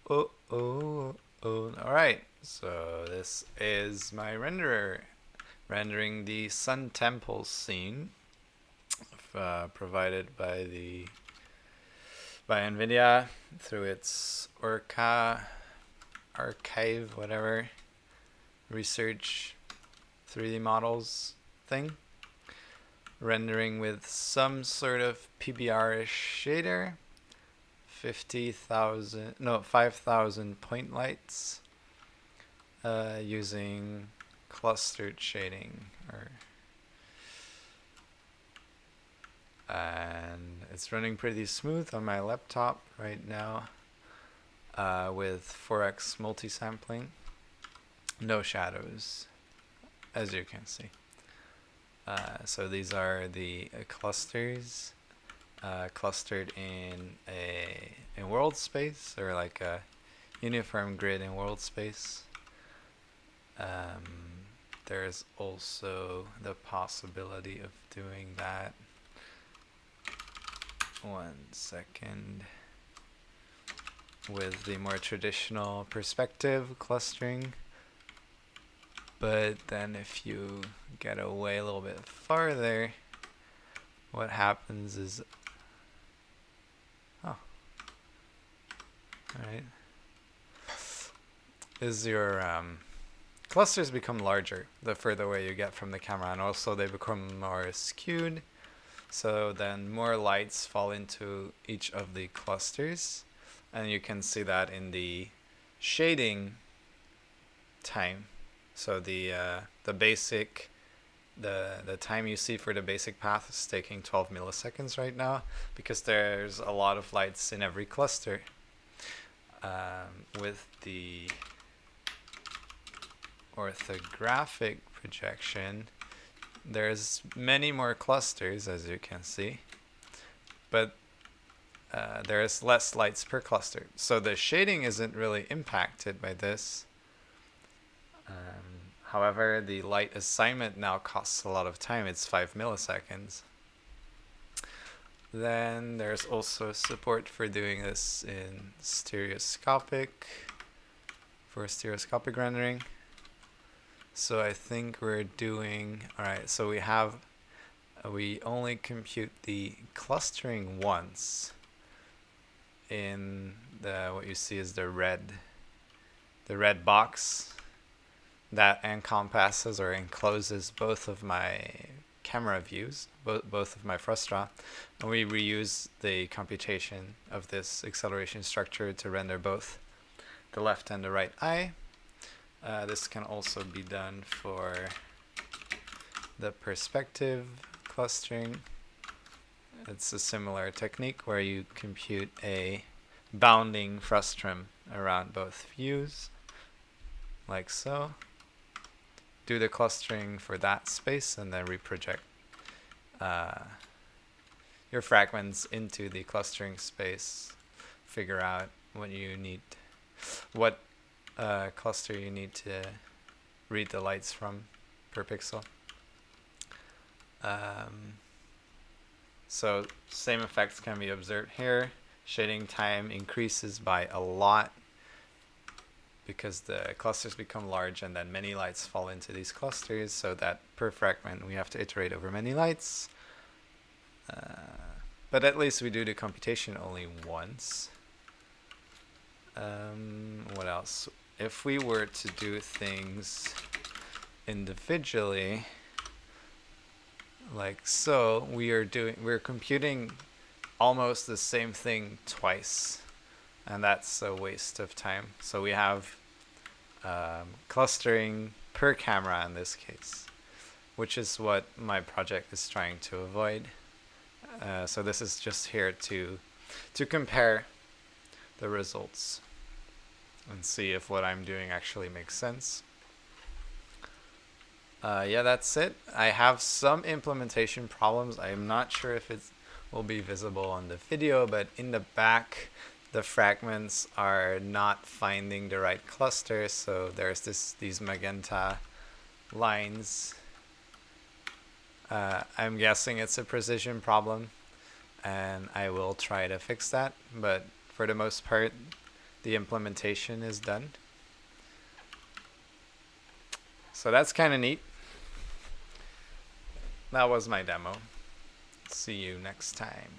Oh, oh, oh. All right. So this is my renderer rendering the Sun Temple scene provided by NVIDIA through its Orca archive, whatever, research 3D models thing. Rendering with some sort of PBR-ish shader, 5,000 point lights, using clustered shading, and it's running pretty smooth on my laptop right now, with 4x multi-sampling, no shadows, as you can see. So these are the clusters, clustered in world space, or like a uniform grid in world space. There's also the possibility of doing that. 1 second. With the more traditional perspective clustering. But then if you get away a little bit farther, what happens is, alright, is your clusters become larger the further away you get from the camera, and also they become more skewed. So then more lights fall into each of the clusters, and you can see that in the shading time. So the basic, the time you see for the basic path is taking 12 milliseconds right now, because there's a lot of lights in every cluster. With the orthographic projection, there's many more clusters, as you can see, but there's less lights per cluster. So the shading isn't really impacted by this. However, the light assignment now costs a lot of time. It's 5 milliseconds. Then there's also support for doing this in stereoscopic rendering. So I think we're doing, alright, so we only compute the clustering once in what you see is the red box that encompasses or encloses both of my camera views, both of my frustra, and we reuse the computation of this acceleration structure to render both the left and the right eye. This can also be done for the perspective clustering. It's a similar technique where you compute a bounding frustrum around both views, like so. Do the clustering for that space, and then reproject your fragments into the clustering space. Figure out what you need, what cluster you need to read the lights from per pixel. So same effects can be observed here. Shading time increases by a lot because the clusters become large, and then many lights fall into these clusters, so that per fragment we have to iterate over many lights. But at least we do the computation only once. What else? If we were to do things individually, like so, we're computing almost the same thing twice, and that's a waste of time. So we have clustering per camera in this case, which is what my project is trying to avoid. So this is just here to compare the results and see if what I'm doing actually makes sense. Yeah, that's it. I have some implementation problems. I'm not sure if it will be visible on the video, but in the back, the fragments are not finding the right cluster, so there's these magenta lines. I'm guessing it's a precision problem, and I will try to fix that, but for the most part, the implementation is done. So that's kind of neat. That was my demo. See you next time.